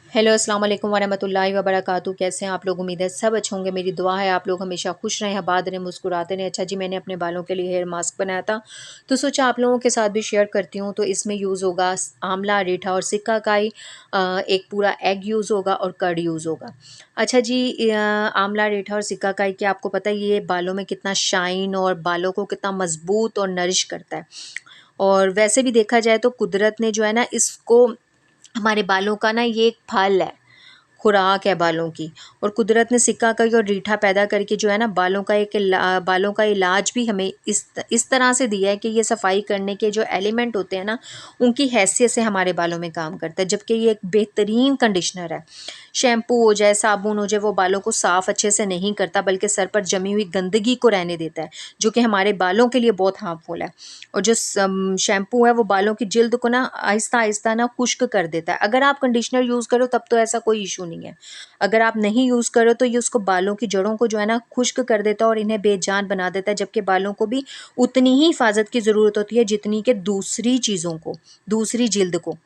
Hello अस्सलाम वालेकुम वरहमतुल्लाहि वबरकातुहू। कैसे हैं आप लोग? उम्मीद है सब अच्छे होंगे। मेरी दुआ है आप लोग हमेशा खुश रहें, आबाद रहें, मुस्कुराते रहें। अच्छा जी, मैंने अपने बालों के लिए हेयर मास्क बनाया था तो सोचा आप लोगों के साथ भी शेयर करती हूँ। तो इसमें यूज़ होगा आंवला, रीठा और सिकाकाई, एक पूरा एग यूज़ होगा और कर्ड यूज़ होगा। अच्छा जी, आंवला, रीठा और सिकाकाई के आपको पता है ये बालों में कितना शाइन और बालों को कितना मजबूत और नरिश करता है। और वैसे भी देखा जाए तो कुदरत ने जो है ना इसको, हमारे बालों का ना ये एक फल है, खुराक है बालों की। और कुदरत ने सिक्का कई और रीठा पैदा करके जो है ना बालों का बालों का इलाज भी हमें इस तरह से दिया है कि ये सफाई करने के जो एलिमेंट होते हैं ना उनकी हैसियत से हमारे बालों में काम करता है। जबकि ये एक बेहतरीन कंडीशनर है। शैम्पू हो जाए, साबुन हो जाए, वो बालों को साफ़ अच्छे से नहीं करता बल्कि सर पर जमी हुई गंदगी को रहने देता है, जो कि हमारे बालों के लिए बहुत हार्मफुल है। और जो शैम्पू है वो बालों की जिल्द को ना आहिस्ता आहिस्ता ना खुश्क कर देता है। अगर आप कंडीशनर यूज़ करो तब तो ऐसा कोई इशू नहीं है। अगर आप नहीं यूज़ करो तो ये उसको बालों की जड़ों को जो है ना खुश्क कर देता है और इन्हें बेजान बना देता है। जबकि बालों को भी उतनी ही हिफाजत की ज़रूरत होती है जितनी कि दूसरी चीज़ों को, दूसरी जिल्द को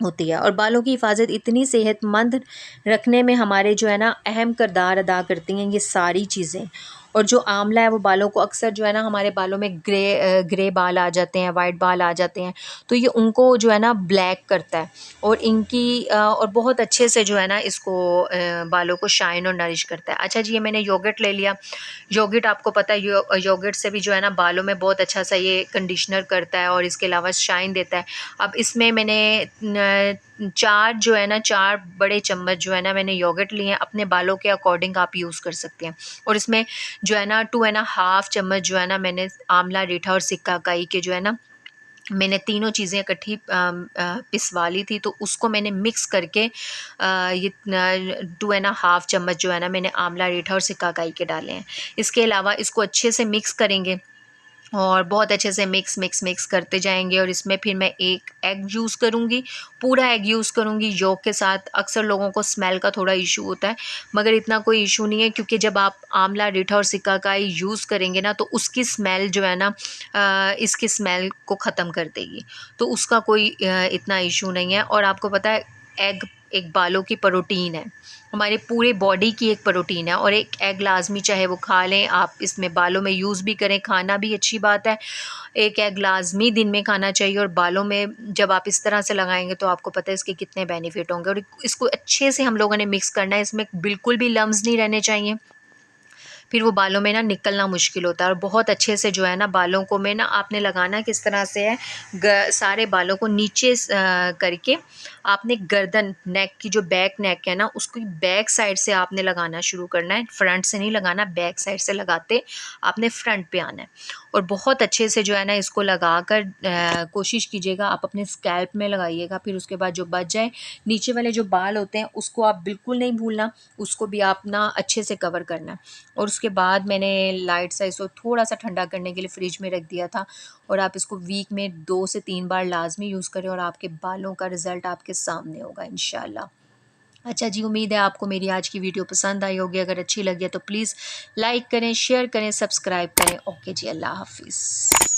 होती है। और बालों की हिफाजत इतनी सेहतमंद रखने में हमारे जो है ना अहम किरदार अदा करती हैं ये सारी चीज़ें। और जो आंवला है वो बालों को अक्सर जो है ना, हमारे बालों में ग्रे बाल आ जाते हैं, वाइट बाल आ जाते हैं, तो ये उनको जो है ना ब्लैक करता है। और और बहुत अच्छे से जो है ना इसको बालों को शाइन और नरिश करता है। अच्छा जी, ये मैंने योगर्ट ले लिया। योगर्ट आपको पता है योगर्ट से भी जो है ना बालों में बहुत अच्छा सा ये कंडीशनर करता है और इसके अलावा शाइन देता है। अब इसमें मैंने 4 बड़े चम्मच जो है ना मैंने योगर्ट लिए हैं। अपने बालों के अकॉर्डिंग आप यूज़ कर सकते हैं। और इसमें जो है ना 2.5 चम्मच जो है ना मैंने आंवला, रीठा और सिकाकाई के जो है ना मैंने तीनों चीज़ें इकट्ठी पिसवा ली थी, तो उसको मैंने मिक्स करके ये 2.5 चम्मच जो है ना मैंने आंवला, रीठा और सिकाकाई के डाले हैं। इसके अलावा इसको अच्छे से मिक्स करेंगे और बहुत अच्छे से मिक्स मिक्स मिक्स करते जाएंगे। और इसमें फिर मैं एक एग यूज़ करूँगी, पूरा एग यूज़ करूँगी योग के साथ। अक्सर लोगों को स्मेल का थोड़ा इशू होता है, मगर इतना कोई इशू नहीं है, क्योंकि जब आप आंवला, रीठा और सिकाकाई यूज़ करेंगे ना तो उसकी स्मेल जो है ना इसकी स्मेल को ख़त्म कर देगी, तो उसका कोई इतना इशू नहीं है। और आपको पता है एग एक बालों की प्रोटीन है, हमारे पूरे बॉडी की एक प्रोटीन है। और एक एग लाजमी, चाहे वो खा लें आप, इसमें बालों में यूज़ भी करें, खाना भी अच्छी बात है। एक एग लाजमी दिन में खाना चाहिए। और बालों में जब आप इस तरह से लगाएंगे तो आपको पता है इसके कितने बेनिफिट होंगे। और इसको अच्छे से हम लोगों ने मिक्स करना है, इसमें बिल्कुल भी लम्स नहीं रहने चाहिए, फिर वो बालों में ना निकलना मुश्किल होता है। और बहुत अच्छे से जो है ना बालों को में ना आपने लगाना किस तरह से है, सारे बालों को नीचे करके आपने गर्दन, नेक की जो बैक नेक है ना उसको बैक साइड से आपने लगाना शुरू करना है। फ्रंट से नहीं लगाना, बैक साइड से लगाते आपने फ्रंट पे आना है। और बहुत अच्छे से जो है ना इसको लगा कर कोशिश कीजिएगा आप अपने स्कैल्प में लगाइएगा। फिर उसके बाद जो बच जाए, नीचे वाले जो बाल होते हैं उसको आप बिल्कुल नहीं भूलना, उसको भी आप ना अच्छे से कवर करना है। और उसके बाद मैंने लाइट सा इसको थोड़ा सा ठंडा करने के लिए फ्रिज में रख दिया था। और आप इसको वीक में 2 से 3 बार लाजमी यूज़ करें और आपके बालों का रिज़ल्ट आपके सामने होगा इंशाल्लाह। अच्छा जी, उम्मीद है आपको मेरी आज की वीडियो पसंद आई होगी। अगर अच्छी लगी है तो प्लीज़ लाइक करें, शेयर करें, सब्सक्राइब करें। ओके जी, अल्लाह हाफ़िज़।